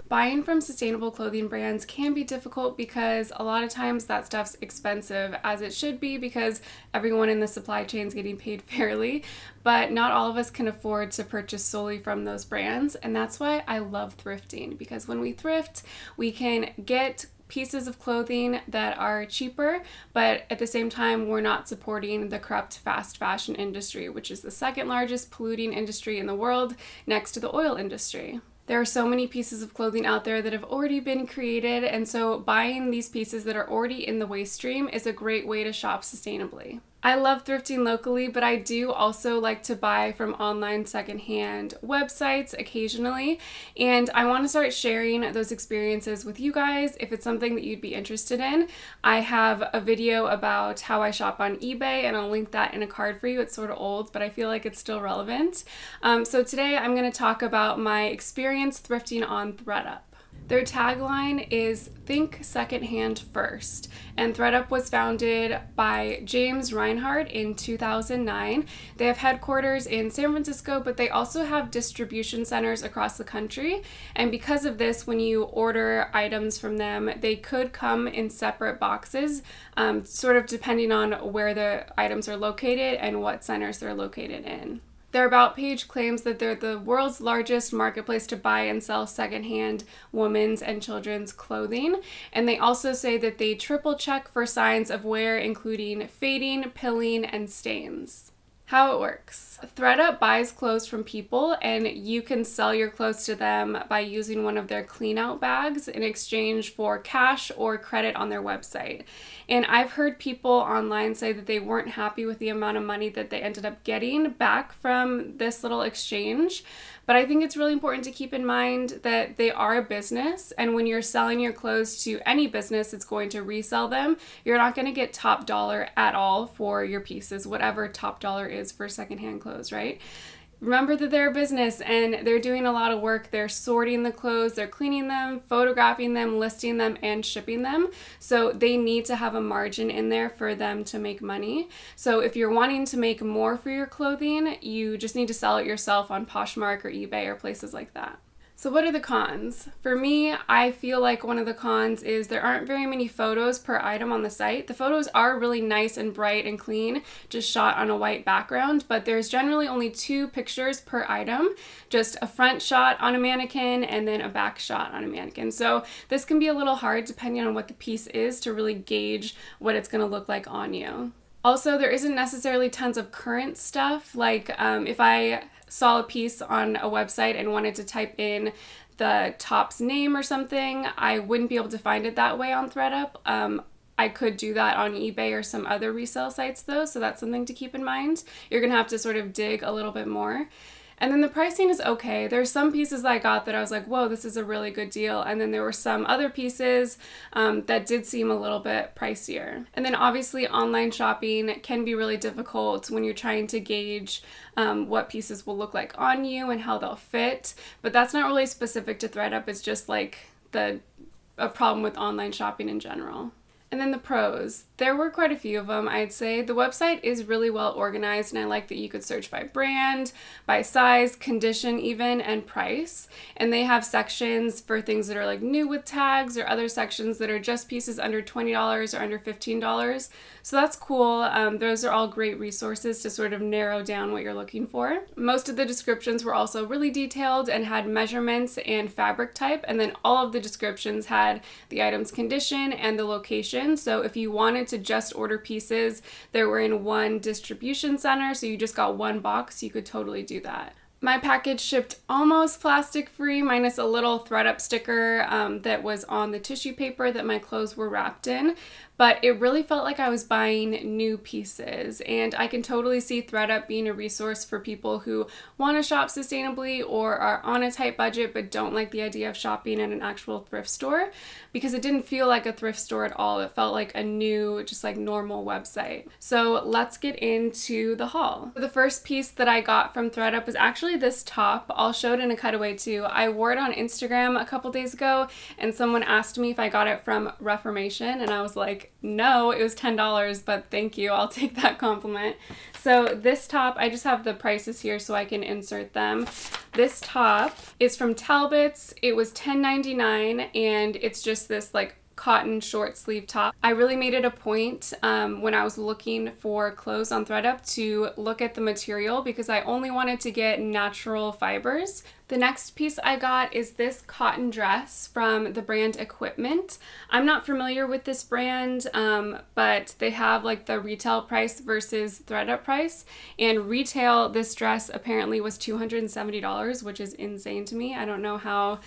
Buying from sustainable clothing brands can be difficult because a lot of times that stuff's expensive, as it should be, because everyone in the supply chain is getting paid fairly, but not all of us can afford to purchase solely from those brands, and that's why I love thrifting, because when we thrift, we can get pieces of clothing that are cheaper, but at the same time, we're not supporting the corrupt fast fashion industry, which is the second largest polluting industry in the world, next to the oil industry. There are so many pieces of clothing out there that have already been created, and so buying these pieces that are already in the waste stream is a great way to shop sustainably. I love thrifting locally, but I do also like to buy from online secondhand websites occasionally, and I want to start sharing those experiences with you guys if it's something that you'd be interested in. I have a video about how I shop on eBay, and I'll link that in a card for you. It's sort of old, but I feel like it's still relevant. So today I'm going to talk about my experience thrifting on ThredUP. Their tagline is "Think Secondhand First," and ThredUp was founded by James Reinhardt in 2009. They have headquarters in San Francisco, but they also have distribution centers across the country, and because of this, when you order items from them, they could come in separate boxes, sort of depending on where the items are located and what centers they're located in. Their About page claims that they're the world's largest marketplace to buy and sell secondhand women's and children's clothing. And they also say that they triple check for signs of wear, including fading, pilling, and stains. How it works. ThredUp buys clothes from people, and you can sell your clothes to them by using one of their clean out bags in exchange for cash or credit on their website. And I've heard people online say that they weren't happy with the amount of money that they ended up getting back from this little exchange. But I think it's really important to keep in mind that they are a business, and when you're selling your clothes to any business that's going to resell them, you're not going to get top dollar at all for your pieces, whatever top dollar is for secondhand clothes, right? Remember that they're a business and they're doing a lot of work. They're sorting the clothes, they're cleaning them, photographing them, listing them, and shipping them. So they need to have a margin in there for them to make money. So if you're wanting to make more for your clothing, you just need to sell it yourself on Poshmark or eBay or places like that. So what are the cons? For me, I feel like one of the cons is there aren't very many photos per item on the site. The photos are really nice and bright and clean, just shot on a white background, but there's generally only 2 pictures per item, just a front shot on a mannequin and then a back shot on a mannequin. So this can be a little hard depending on what the piece is to really gauge what it's going to look like on you. Also, there isn't necessarily tons of current stuff, like if I saw a piece on a website and wanted to type in the top's name or something, I wouldn't be able to find it that way on ThredUp. I could do that on eBay or some other resale sites though, so that's something to keep in mind. You're gonna have to sort of dig a little bit more. And then the pricing is okay. There's some pieces that I got that I was like, whoa, this is a really good deal. And then there were some other pieces that did seem a little bit pricier. And then obviously online shopping can be really difficult when you're trying to gauge what pieces will look like on you and how they'll fit. But that's not really specific to ThredUp. It's just like a problem with online shopping in general. And then the pros. There were quite a few of them, I'd say. The website is really well organized, and I like that you could search by brand, by size, condition even, and price. And they have sections for things that are like new with tags, or other sections that are just pieces under $20 or under $15. So that's cool. Those are all great resources to sort of narrow down what you're looking for. Most of the descriptions were also really detailed and had measurements and fabric type, and then all of the descriptions had the item's condition and the location. So if you wanted to just order pieces that were in one distribution center, so you just got one box, you could totally do that. My package shipped almost plastic free, minus a little ThredUp sticker that was on the tissue paper that my clothes were wrapped in. But it really felt like I was buying new pieces, and I can totally see ThredUp being a resource for people who want to shop sustainably or are on a tight budget but don't like the idea of shopping at an actual thrift store, because it didn't feel like a thrift store at all. It felt like a new, just like normal website. So let's get into the haul. The first piece that I got from ThredUp was actually this top. I'll show it in a cutaway too. I wore it on Instagram a couple days ago, and someone asked me if I got it from Reformation, and I was like, no, it was $10, but thank you. I'll take that compliment. So this top, I just have the prices here so I can insert them. This top is from Talbots. It was $10.99 and it's just this like cotton short sleeve top. I really made it a point when I was looking for clothes on ThredUP to look at the material because I only wanted to get natural fibers. The next piece I got is this cotton dress from the brand Equipment. I'm not familiar with this brand, but they have like the retail price versus ThredUP price. And retail, this dress apparently was $270, which is insane to me. I don't know how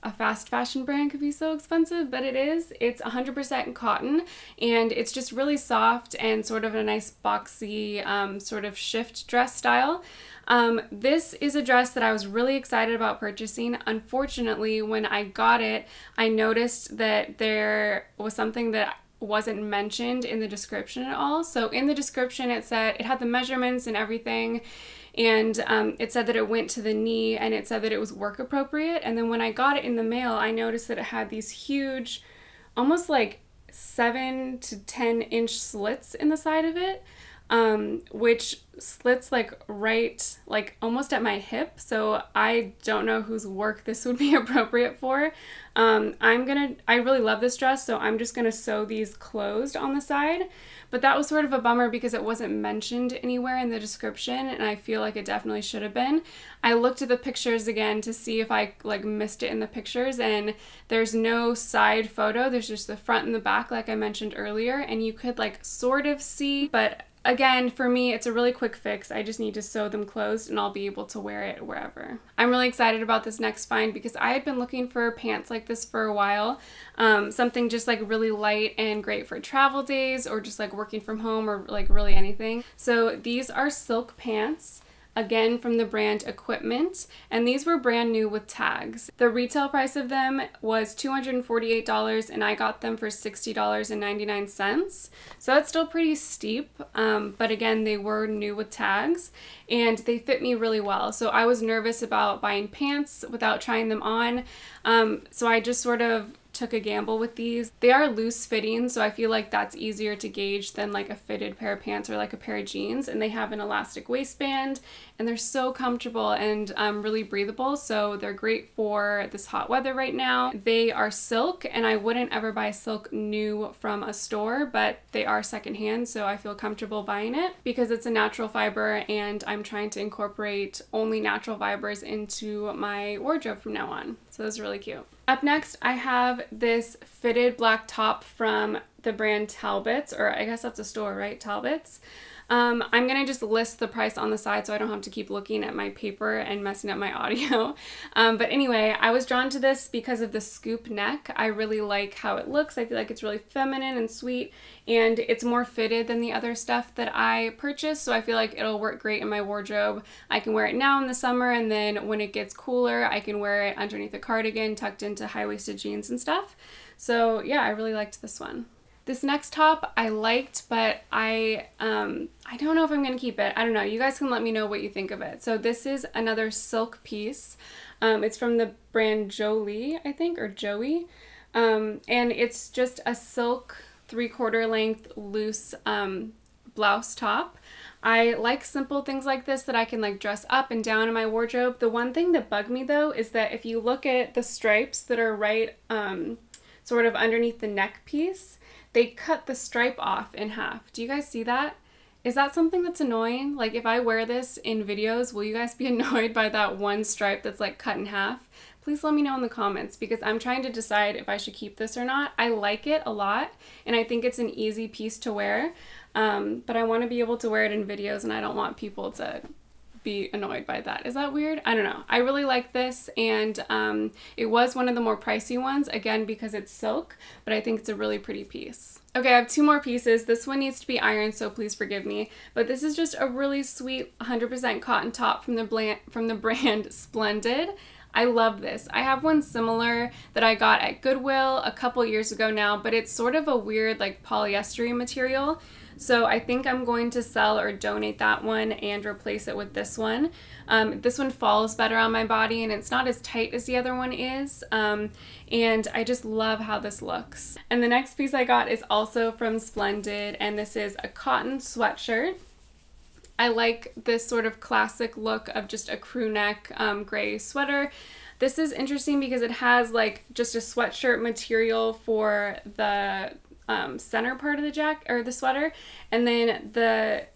a fast fashion brand could be so expensive, but it is. It's 100% cotton and it's just really soft and sort of a nice boxy sort of shift dress style. This is a dress that I was really excited about purchasing. Unfortunately, when I got it, I noticed that there was something that wasn't mentioned in the description at all. So in the description it said, it had the measurements and everything, and it said that it went to the knee and it said that it was work appropriate. And then when I got it in the mail, I noticed that it had these huge, almost like 7 to 10 inch slits in the side of it, which slits like right, like almost at my hip. So I don't know whose work this would be appropriate for. I really love this dress, so I'm just gonna sew these closed on the side. But that was sort of a bummer because it wasn't mentioned anywhere in the description, and I feel like it definitely should have been. I looked at the pictures again to see if I like missed it in the pictures, and there's no side photo. There's just the front and the back like I mentioned earlier, and you could like sort of see, but again, for me, it's a really quick fix. I just need to sew them closed and I'll be able to wear it wherever. I'm really excited about this next find because I had been looking for pants like this for a while. Something just like really light and great for travel days or just like working from home or like really anything. So these are silk pants. Again, from the brand Equipment, and these were brand new with tags. The retail price of them was $248 and I got them for $60.99. So that's still pretty steep, but again, they were new with tags and they fit me really well. So I was nervous about buying pants without trying them on. So I just sort of took a gamble with these. They are loose fitting, so I feel like that's easier to gauge than like a fitted pair of pants or like a pair of jeans, and they have an elastic waistband and they're so comfortable and really breathable, so they're great for this hot weather right now. They are silk, and I wouldn't ever buy silk new from a store, but they are secondhand, so I feel comfortable buying it because it's a natural fiber and I'm trying to incorporate only natural fibers into my wardrobe from now on. So this is really cute. Up next, I have this fitted black top from the brand Talbots, or I guess that's a store, right? Talbots. I'm gonna just list the price on the side so I don't have to keep looking at my paper and messing up my audio. But anyway, I was drawn to this because of the scoop neck. I really like how it looks. I feel like it's really feminine and sweet, and it's more fitted than the other stuff that I purchased, so I feel like it'll work great in my wardrobe. I can wear it now in the summer, and then when it gets cooler, I can wear it underneath a cardigan tucked into high-waisted jeans and stuff. So yeah, I really liked this one. This next top I liked, but I don't know if I'm going to keep it. I don't know. You guys can let me know what you think of it. So this is another silk piece. It's from the brand Joie, I think, or Joie. And it's just a silk 3/4 length loose blouse top. I like simple things like this that I can like dress up and down in my wardrobe. The one thing that bugged me though is that if you look at the stripes that are right sort of underneath the neck piece, they cut the stripe off in half. Do you guys see that? Is that something that's annoying? Like if I wear this in videos, will you guys be annoyed by that one stripe that's like cut in half? Please let me know in the comments because I'm trying to decide if I should keep this or not. I like it a lot and I think it's an easy piece to wear, but I want to be able to wear it in videos and I don't want people to be annoyed by that. Is that weird? I don't know. I really like this, and it was one of the more pricey ones, again because it's silk, but I think it's a really pretty piece. Okay, I have two more pieces. This one needs to be ironed, so please forgive me, but this is just a really sweet 100% cotton top from the brand Splendid. I love this. I have one similar that I got at Goodwill a couple years ago now, but it's sort of a weird like polyester material. So I think I'm going to sell or donate that one and replace it with this one. This one falls better on my body and it's not as tight as the other one is. And I just love how this looks. And the next piece I got is also from Splendid, and this is a cotton sweatshirt. I like this sort of classic look of just a crew neck gray sweater. This is interesting because it has like just a sweatshirt material for the center part of the jacket or the sweater, and then the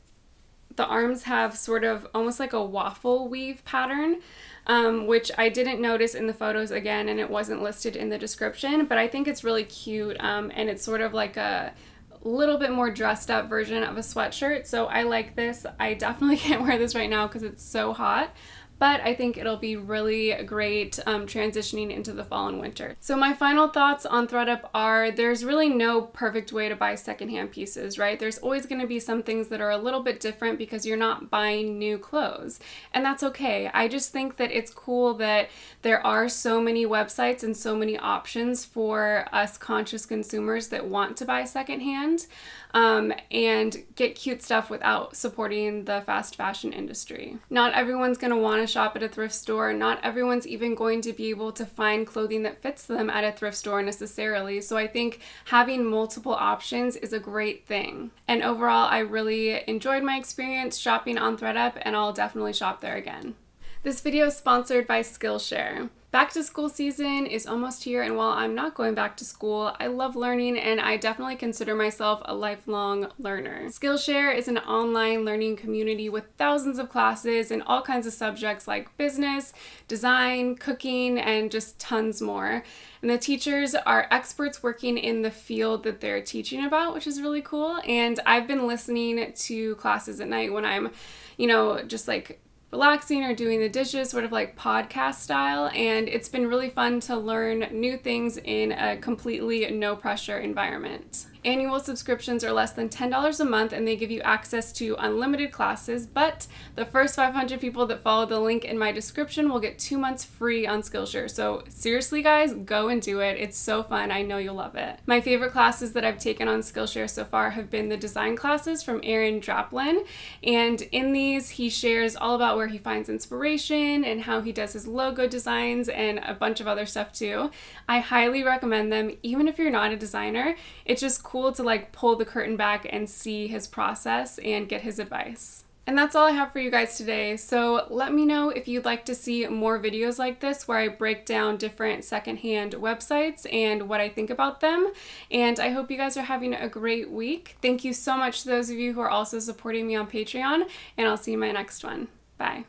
arms have sort of almost like a waffle weave pattern, which I didn't notice in the photos again, and it wasn't listed in the description, but I think it's really cute, and it's sort of like a little bit more dressed up version of a sweatshirt. So I like this. I definitely can't wear this right now because it's so hot, but I think it'll be really great transitioning into the fall and winter. So my final thoughts on ThredUP are there's really no perfect way to buy secondhand pieces, right? There's always going to be some things that are a little bit different because you're not buying new clothes, and that's okay. I just think that it's cool that there are so many websites and so many options for us conscious consumers that want to buy secondhand and get cute stuff without supporting the fast fashion industry. Not everyone's going to want to shop at a thrift store. Not everyone's even going to be able to find clothing that fits them at a thrift store necessarily. So I think having multiple options is a great thing. And overall, I really enjoyed my experience shopping on ThredUP, and I'll definitely shop there again. This video is sponsored by Skillshare. Back to school season is almost here, and while I'm not going back to school, I love learning and I definitely consider myself a lifelong learner. Skillshare is an online learning community with thousands of classes in all kinds of subjects like business, design, cooking, and just tons more. And the teachers are experts working in the field that they're teaching about, which is really cool. And I've been listening to classes at night when I'm, just like relaxing or doing the dishes, sort of like podcast style, and it's been really fun to learn new things in a completely no pressure environment. Annual subscriptions are less than $10 a month, and they give you access to unlimited classes, but the first 500 people that follow the link in my description will get 2 months free on Skillshare. So seriously guys, go and do it. It's so fun. I know you'll love it. My favorite classes that I've taken on Skillshare so far have been the design classes from Aaron Draplin, and in these he shares all about where he finds inspiration and how he does his logo designs and a bunch of other stuff too. I highly recommend them even if you're not a designer. It's just cool to like pull the curtain back and see his process and get his advice. And that's all I have for you guys today. So let me know if you'd like to see more videos like this where I break down different secondhand websites and what I think about them. And I hope you guys are having a great week. Thank you so much to those of you who are also supporting me on Patreon, and I'll see you in my next one. Bye.